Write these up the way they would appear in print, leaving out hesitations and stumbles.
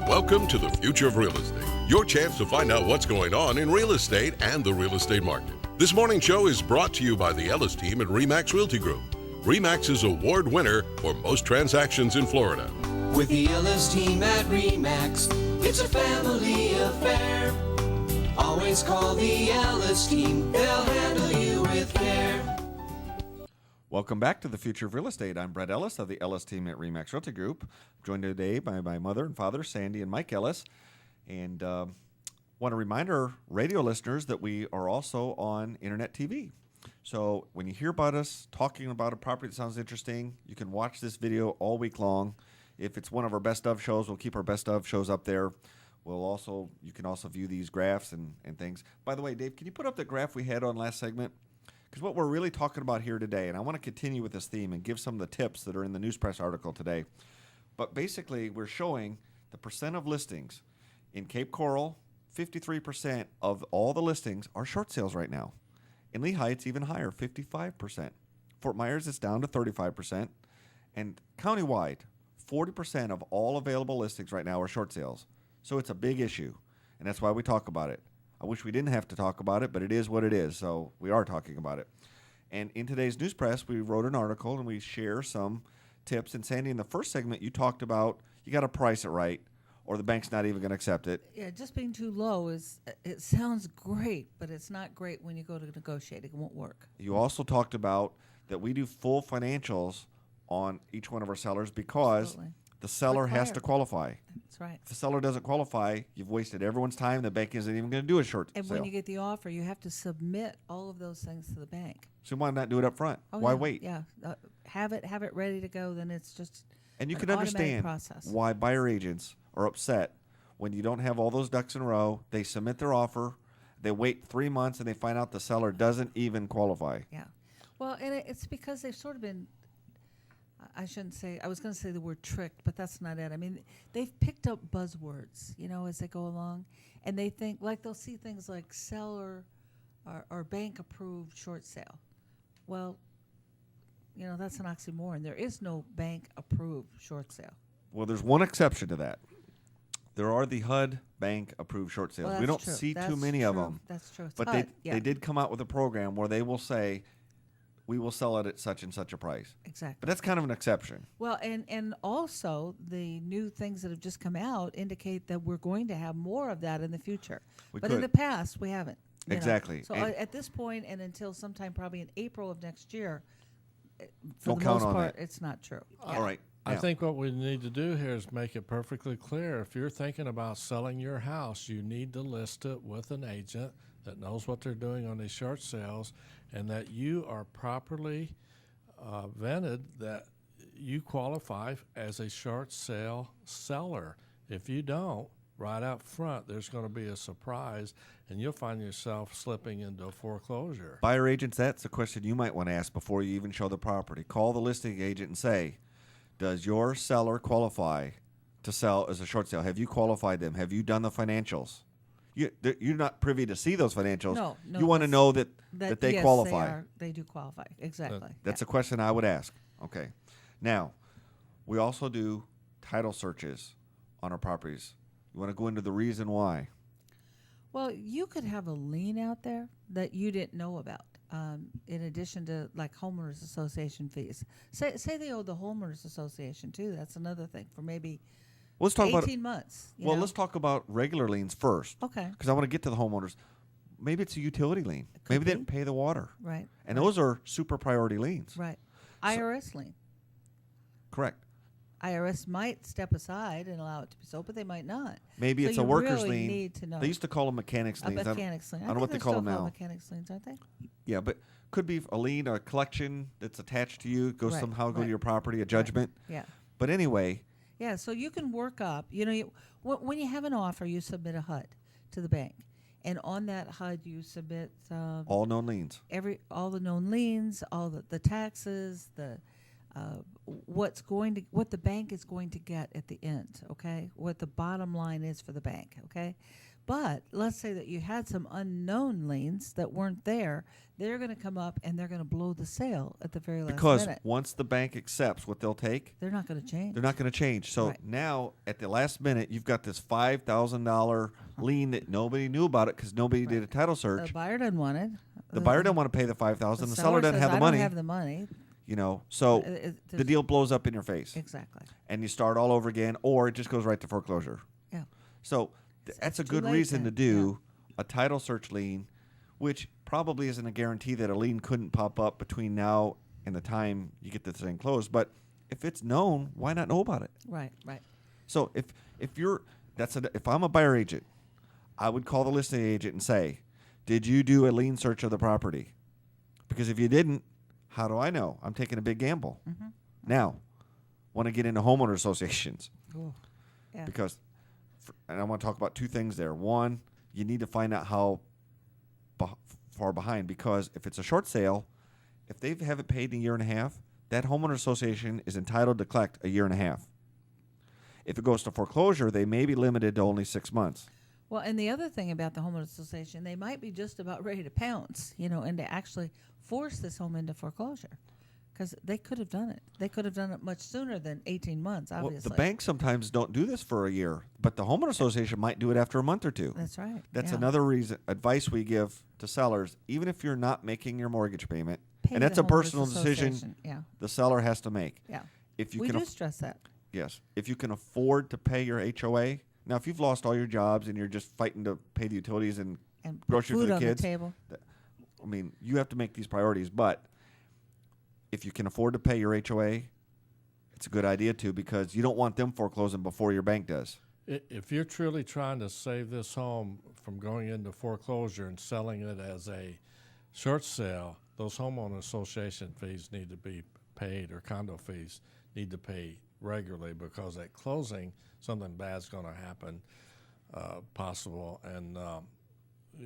Welcome to the Future of Real Estate, your chance to find out what's going on in real estate and the real estate market. This morning show is brought to you by the Ellis team at RE/MAX Realty Group. RE/MAX is award winner for most transactions in Florida. With the Ellis team at RE/MAX, it's a family affair. Always call the Ellis team, they'll handle you with care. Welcome back to the Future of Real Estate. I'm Brett Ellis of the Ellis team at RE/MAX Realty Group. I'm joined today by my mother and father, Sandy and Mike Ellis. And want to remind our radio listeners that we are also on internet TV. So when you hear about us talking about a property that sounds interesting, you can watch this video all week long. If it's one of our best of shows, we'll keep our best of shows up there. You can also view these graphs and things. By the way, Dave, can you put up the graph we had on last segment? Because what we're really talking about here today, and I want to continue with this theme and give some of the tips that are in the News Press article today. But basically, we're showing the percent of listings. In Cape Coral, 53% of all the listings are short sales right now. In Lehigh, it's even higher, 55%. Fort Myers, it's down to 35%. And countywide, 40% of all available listings right now are short sales. So it's a big issue, and that's why we talk about it. I wish we didn't have to talk about it, but it is what it is, so we are talking about it. And in today's News Press, we wrote an article, and we share some tips. And Sandy, in the first segment, you talked about you got to price it right, or the bank's not even going to accept it. Yeah, just being too low it sounds great, but it's not great when you go to negotiate. It won't work. You also talked about that we do full financials on each one of our sellers because Absolutely. the seller has to qualify. That's right. If the seller doesn't qualify, you've wasted everyone's time. The bank isn't even going to do a short And sale. when you get the offer, you have to submit all of those things to the bank. So why not do it up front? Oh, Why yeah, wait? Yeah, have it ready to go. Then it's just And you an can automatic understand process. why buyer agents are upset when you don't have all those ducks in a row. They submit their offer, they wait 3 months, and they find out the seller doesn't even qualify. Yeah, well, and it's because they've sort of been. I shouldn't say. I was going to say the word tricked, but that's not it. I mean, they've picked up buzzwords, as they go along, and they think they'll see things like seller or bank approved short sale. Well, that's an oxymoron. There is no bank approved short sale. Well, there's one exception to that. There are the HUD bank approved short sales. Well, We don't that's true. see That's too many of true. them. That's true. It's But HUD, they did come out with a program where they will say, we will sell it at such and such a price. Exactly. But that's kind of an exception. Well, and also the new things that have just come out indicate that we're going to have more of that in the future. But in the past, we haven't. Exactly. So at this point and until sometime probably in April of next year, for Don't the count most on part, that. it's not true. All right. I Now, think what we need to do here is make it perfectly clear. If you're thinking about selling your house, you need to list it with an agent that knows what they're doing on these short sales and that you are properly vetted, that you qualify as a short sale seller. If you don't, right out front, there's going to be a surprise, and you'll find yourself slipping into a foreclosure. buyer agents, that's a question you might want to ask before you even show the property. Call the listing agent and say, does your seller qualify to sell as a short sale? Have you qualified them? Have you done the financials? You're not privy to see those financials. No, you want to know that they yes, qualify. They do qualify. Exactly. That's a question I would ask. Okay. Now, we also do title searches on our properties. You want to go into the reason why? Well, you could have a lien out there that you didn't know about, in addition to homeowners association fees. Say they owe the homeowners association too. That's another thing for maybe Let's talk 18 months. Let's talk about regular liens first. Okay. Because I want to get to the homeowners. Maybe it's a utility lien. Maybe they didn't pay the water. Right. And those are super priority liens. Right. IRS lien. Correct. IRS might step aside and allow it to be sold, but they might not. Maybe So it's a you worker's really lien. need to know. They used to call them mechanics A liens. mechanics lien. I don't know what they call them now. Mechanics liens, aren't they? Yeah, but could be a lien, a collection that's attached to you, goes Right, somehow go right. to your property, a judgment. Yeah. But anyway, Yeah, so you can work up. When you have an offer, you submit a HUD to the bank, and on that HUD you submit all known liens. all the known liens, all the taxes, what the bank is going to get at the end. Okay, what the bottom line is for the bank. Okay, But let's say that you had some unknown liens that weren't there. They're going to come up and they're going to blow the sale at the very last Because minute. once the bank accepts what they'll take, They're not going to change. they're not going to change. So Right. now, at the last minute, you've got this $5,000 lien that nobody knew about it because nobody did a title The search. buyer doesn't want it. The buyer doesn't want to pay the $5,000. The seller doesn't says, have the I money. don't have the money. So the there's- deal blows up in your face, Exactly. and you start all over again, or it just goes right to foreclosure. Yeah. So that's a too good late reason to then, do a title search lien, which probably isn't a guarantee that a lien couldn't pop up between now and the time you get this thing closed. But if it's known, why not know about it? Right. Right. So if I'm a buyer agent, I would call the listing agent and say, "Did you do a lien search of the property?" Because if you didn't, how do I know? I'm taking a big gamble. Mm-hmm. Now, want to get into homeowner associations Cool. Yeah. because, and I want to talk about two things there. One, you need to find out how far behind, because if it's a short sale, if they haven't paid in a year and a half, that homeowner association is entitled to collect a year and a half. If it goes to foreclosure, they may be limited to only 6 months. Well, and the other thing about the homeowners association, they might be just about ready to pounce, and to actually force this home into foreclosure, because they could have done it. They could have done it much sooner than 18 months. Well, Obviously, the banks sometimes don't do this for a year, but the homeowner association might do it after a month or two. That's right. That's yeah. another reason advice we give to sellers, even if you're not making your mortgage payment, Pay and that's the a homeowners personal decision association. Yeah. the seller has to make. Yeah. If you We can do stress that. Yes. If you can afford to pay your HOA, now if you've lost all your jobs and you're just fighting to pay the utilities and And put groceries for food the on kids, the table. I mean, you have to make these priorities. But if you can afford to pay your HOA, it's a good idea too, because you don't want them foreclosing before your bank does. If you're truly trying to save this home from going into foreclosure and selling it as a short sale, those homeowner association fees need to be paid, or condo fees need to pay regularly, because at closing something bad's going to happen, possible, and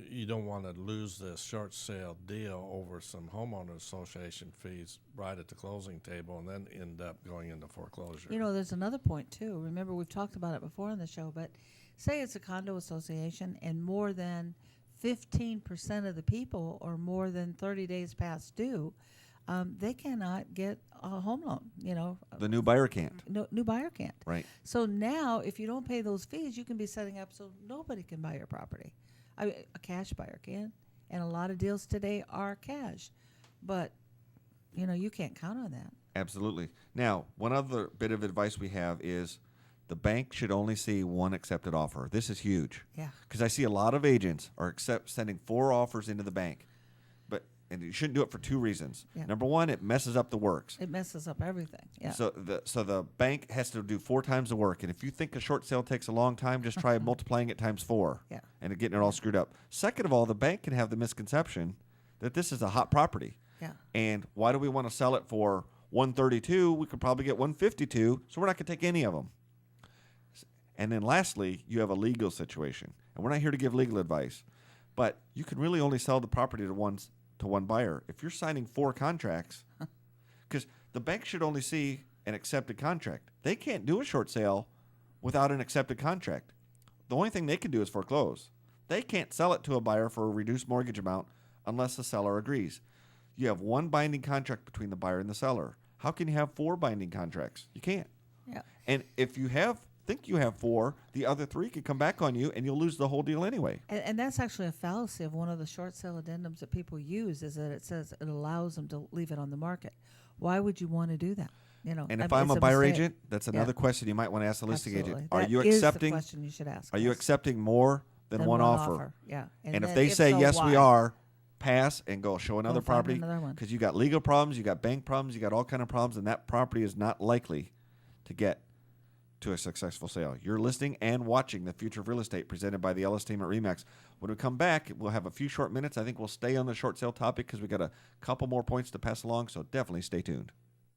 you don't want to lose this short sale deal over some homeowner association fees right at the closing table and then end up going into foreclosure. There's another point too. Remember, we've talked about it before on the show, but say it's a condo association and more than 15% of the people or more than 30 days past due, they cannot get a home loan. The new buyer can't. No, new buyer can't. Right. So now, if you don't pay those fees, you can be setting up so nobody can buy your property. A cash buyer can, and a lot of deals today are cash, but you can't count on that. Absolutely. Now, one other bit of advice we have is the bank should only see one accepted offer. This is huge. Yeah. Because I see a lot of agents are sending 4 offers into the bank, and you shouldn't do it for 2 reasons. Yeah. Number one, it messes up the works. It messes up everything. Yeah. So the bank has to do 4 times the work, and if you think a short sale takes a long time, just try multiplying it times 4. Yeah. And getting it all screwed up. Second of all, the bank can have the misconception that this is a hot property. Yeah. And why do we want to sell it for 132? We could probably get 152, so we're not going to take any of them. And then lastly, you have a legal situation, and we're not here to give legal advice, but you can really only sell the property to one buyer. If you're signing 4 contracts, because the bank should only see an accepted contract. They can't do a short sale without an accepted contract. The only thing they can do is foreclose. They can't sell it to a buyer for a reduced mortgage amount unless the seller agrees. You have 1 binding contract between the buyer and the seller. How can you have 4 binding contracts? You can't. Yeah. And if you think you have 4, the other 3 could come back on you and you'll lose the whole deal anyway. And that's actually a fallacy of one of the short sale addendums that people use, is that it says it allows them to leave it on the market. Why would you want to do that? And if I'm it's a buyer mistake. agent, that's another question you might want to ask the listing Absolutely. agent. Are That you is accepting? the question you should ask. Are you yes. accepting more than Then one offer? Yeah. And if then they say so, yes, why? we are, pass and go show another find property, another one. because you got legal problems, you got bank problems, you got all kind of problems, and that property is not likely to get to a successful sale. You're listening and watching The Future of Real Estate, presented by the Ellis team at RE/MAX. When we come back, we'll have a few short minutes. I think we'll stay on the short sale topic because we got a couple more points to pass along, so definitely stay tuned.